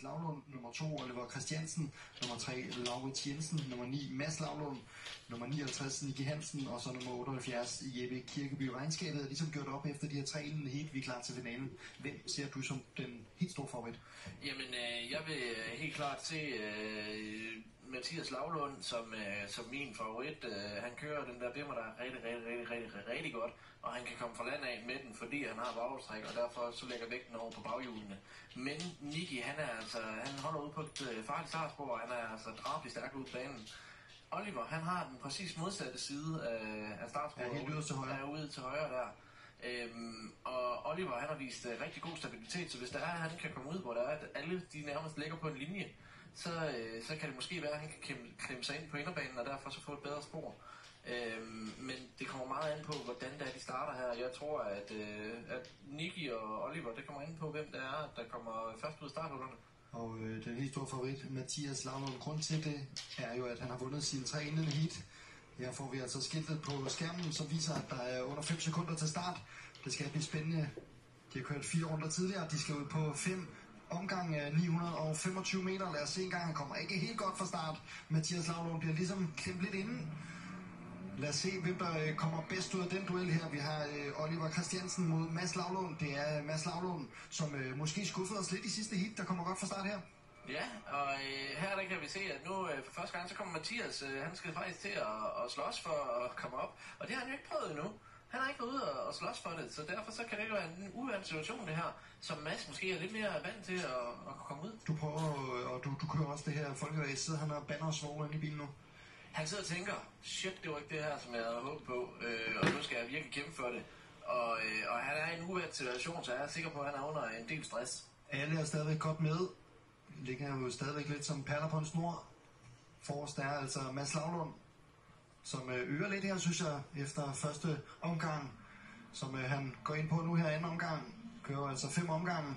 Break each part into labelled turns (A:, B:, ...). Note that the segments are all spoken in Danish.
A: Lavlund, nummer 2 Oliver Christiansen, nummer 3 Laurits Jensen, nummer 9 Mads Lavlund, nummer 59 Nicky Hansen og så nummer 78 Jeppe Kirkeby. Regnskabet er ligesom gjort op efter de her 3 indledende heat. Vi er klar til finalen. Hvem ser du som den helt store favorit?
B: Jamen, jeg vil helt klart se Mathias Lavlund som min favorit. Han kører den der dimmer, der er rigtig godt, og han kan komme fra land af med den, fordi han har baghjulstræk, og derfor så lægger vægten over på baghjulene. Men Nicky, han holder ude på et farligt startspor, og han er altså drabelig stærk ud på banen. Oliver, han har den præcis modsatte side af startsporet.
A: Ja, helt ude til højre.
B: Er ude til højre der. Og Oliver, han har vist rigtig god stabilitet, så hvis der er, han kan komme ud, hvor der er, at alle de nærmest ligger på en linje, så kan det måske være, at han kan klemme sig ind på inderbanen, og derfor så få et bedre spor. Men det kommer meget an på, hvordan det er, de starter her. Jeg tror, at Nicky og Oliver, det kommer an på, hvem det er, der kommer først ud af starthullerne.
A: Og den helt store favorit, Mathias Lavlund, grund til det er jo, at han har vundet sine 3 indledende heat. Her får vi altså skiltet på skærmen, som viser, at der er under 5 sekunder til start. Det skal blive spændende. De har kørt 4 runder tidligere. De skal ud på 5 omgang 925 meter. Lad os se en gang. Han kommer ikke helt godt fra start. Mathias Lavlund bliver ligesom klemt lidt inden. Lad os se, hvem der kommer bedst ud af den duel her. Vi har Oliver Christiansen mod Mads Lavlund. Det er Mads Lavlund, som måske skuffede os lidt i sidste heat. Der kommer godt fra start her.
B: Ja, og her der kan vi se, at nu for første gang, så kommer Mathias, han skal faktisk til at slås for at komme op. Og det har han jo ikke prøvet endnu. Han har ikke været ude og slås for det, så derfor så kan det jo være en uvant situation det her, som Mads måske er lidt mere vant til at komme ud.
A: Du prøver, og du kører også det her folkeræs, sidder han og bander og svoger inde i bilen nu?
B: Han sidder og tænker, shit, det var ikke det her, som jeg havde håbet på, og nu skal jeg virkelig kæmpe for det. Og han er i en uvant situation, så jeg er sikker på, at han er under en del stress.
A: Alle er stadigvæk godt med. Ligger jo stadigvæk lidt som perler på en snor. Forrest er altså Mads Lavlund, som øger lidt her, synes jeg, efter første omgang, som han går ind på nu her anden omgang. Kører altså 5 omgange.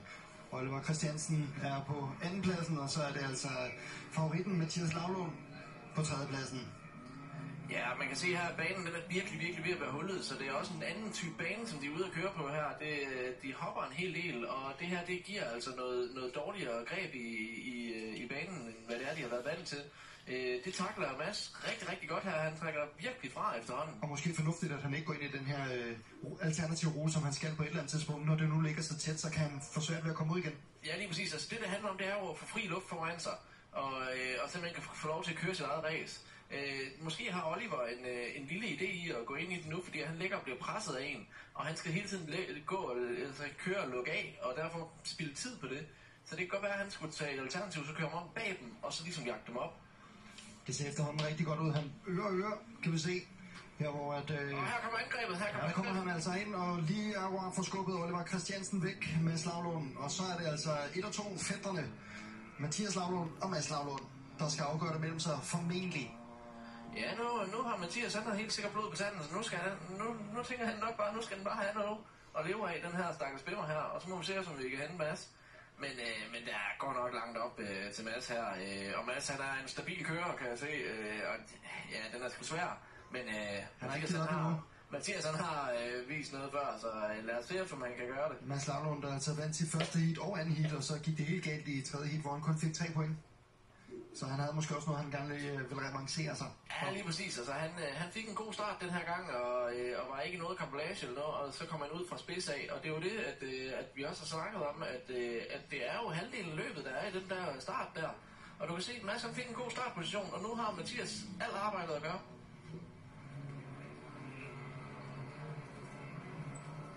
A: Oliver Christiansen er på andenpladsen, og så er det altså favoritten Mathias Lavlund på tredjepladsen.
B: Ja, man kan se her, at banen den er virkelig ved at være hullet, så det er også en anden type bane, som de er ude at køre på her. De hopper en hel del, og det her, det giver altså noget dårligere greb i banen, end hvad det er, de har været vant til. Det takler Mads rigtig godt her. Han trækker virkelig fra efterhånden.
A: Og måske fornuftigt, at han ikke går ind i den her alternative rute, som han skal på et eller andet tidspunkt. Når det nu ligger så tæt, så kan han få svært ved at komme ud igen.
B: Ja, lige præcis. Altså det handler om, det er jo at få fri luft foran sig, og simpelthen kan få lov til at køre sit eget race. Måske har Oliver en lille idé i at gå ind i det nu, fordi han ligger og bliver presset af en, og han skal hele tiden køre og lukke af, og derfor spille tid på det. Så det kan godt være, at han skulle tage et alternativ, så kører han om bag dem, og så ligesom jagte dem op.
A: Det ser efterhånden rigtig godt ud. Han øger, kan vi se. Her hvor at...
B: Og her kommer angrebet,
A: her kommer han altså ind, og lige akkurat får skubbet Oliver Christiansen væk med Lavlund. Og så er det altså 1 og 2 fætterne, Mathias Lavlund og Mads Lavlund, der skal afgøre det mellem sig formentlig.
B: Ja, nu har Mathias, han har helt sikkert blod på tanden, så nu tænker han nok bare, nu skal han bare have noget at leve af, den her stakkels spimmer her, og så må vi se, om vi kan hente Mads. Men der går nok langt op til Mads her, og Mads, han er en stabil kører, kan jeg se, og ja, den er sgu svær, men Mathias, han har vist noget før, så lad os se, om han kan gøre det.
A: Mads Lavlund, der altså vandt sit første heat og anden heat, og så gik det helt galt i tredje heat, hvor han kun fik 3 point. Så han havde måske også noget, han gerne ville revancere sig.
B: Ja, lige præcis. Altså, han fik en god start den her gang, og var ikke noget kampolage eller noget, og så kom han ud fra spids af. Og det er jo det, at vi også har snakket om, at det er jo halvdelen af løbet, der er i den der start der. Og du kan se, at Mads fik en god startposition, og nu har Mathias alt arbejdet at gøre.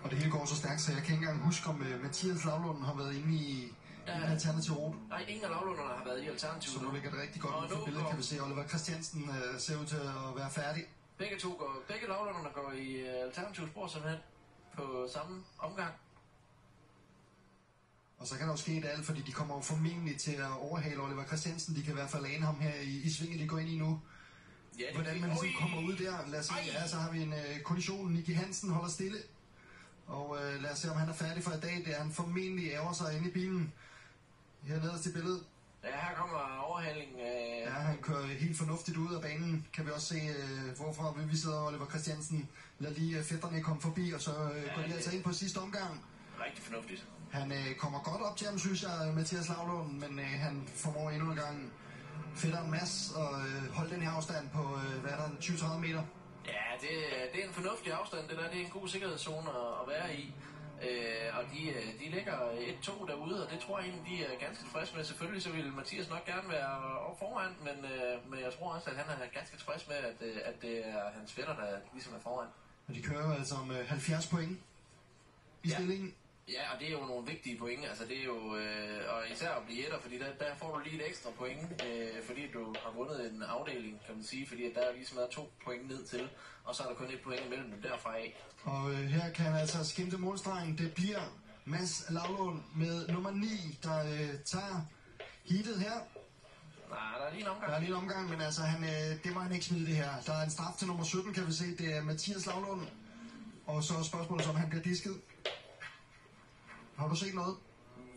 A: Og det hele går så stærkt, så jeg kan ikke engang huske, om Mathias Lavlund har været inde i en alternativ rute.
B: Nej, ingen af Lavlunderne har været i alternativ.
A: Så nu ligger det rigtig godt ud for billedet, kan vi se. Oliver Christiansen ser ud til at være færdig.
B: Begge Lavlunderne går i alternativ spor simpelthen på samme omgang.
A: Og så kan der jo ske et alt, fordi de kommer jo formentlig til at overhale Oliver Christiansen. De kan i hvert fald lane ham her i svinget, de går ind i nu. Ja, hvordan man ligesom kommer ud der. Lad os se, ja, så har vi en kollision. Nicky Hansen holder stille. Og lad os se, om han er færdig for i dag. Det er han formentlig ærger sig inde i bilen. Her nederst til billedet.
B: Ja, her kommer overhaling.
A: Ja, han kører helt fornuftigt ud af banen. Kan vi også se, hvorfra vi sidder Oliver Christiansen. Lad lige fætterne komme forbi, og så går de altså ind på sidste omgang.
B: rigtig fornuftigt.
A: Han kommer godt op til ham, synes jeg, Mathias Lavlund, men han formår endnu en gang fætteren Mads og holde den her afstand på, 20-30 meter.
B: Ja, det er en fornuftig afstand, det er en god sikkerhedszone at være i. Og de ligger 1-2 derude, og det tror jeg egentlig, de er ganske tilfredse med. Selvfølgelig så vil Mathias nok gerne være op foran, men jeg tror også, at han er ganske tilfreds med, at det er hans fætter, der ligesom er foran.
A: Og de kører jo altså om 70 point i stillingen.
B: Ja, og det er jo nogle vigtige point, altså det er jo, og især at blive etter, fordi der får du lige et ekstra point, fordi du har vundet en afdeling, kan man sige, fordi der er ligesom 2 point ned til, og så er der kun 1 point imellem dem derfra af.
A: Og her kan han altså skimte målstrengen. Det bliver Mads Lavlund med nummer 9, der tager heatet her.
B: Nej, der er lige en omgang.
A: Der er lige en omgang, men altså det må han ikke smide det her. Der er en straf til nummer 17, kan vi se, det er Mathias Lavlund. Og så er spørgsmålet, om han bliver disket. Har du set noget?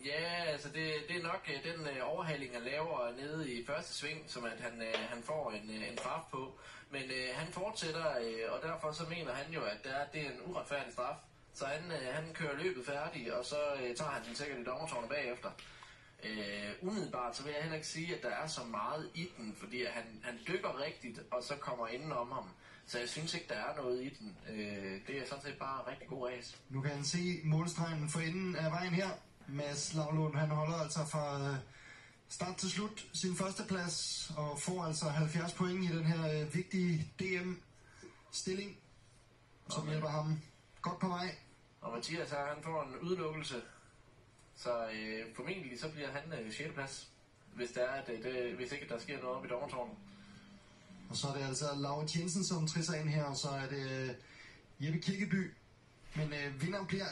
B: Ja, altså det er nok den overhaling, han laver nede i første sving, som at han får en straf på. Men han fortsætter, og derfor så mener han jo, at det er en uretfærdig straf. Så han kører løbet færdigt, og så tager han den sikkert i dommertårnet bagefter. Umiddelbart så vil jeg heller ikke sige, at der er så meget i den, fordi han dykker rigtigt, og så kommer inden om ham. Så jeg synes ikke, der er noget i den. Det er sådan set bare rigtig god race.
A: Nu kan han se målstregen for enden af vejen her. Mads Lavlund, han holder altså fra start til slut sin første plads, og får altså 70 point i den her vigtige DM-stilling, som hjælper ham godt på vej.
B: Og Mathias her, han får en udelukkelse, så formentlig så bliver han 6. plads, hvis hvis ikke der sker noget op i dommertårnet.
A: Og så er det altså Laurits Jensen, som trisser ind her, og så er det Jeppe Kirkeby. Men vinderen bliver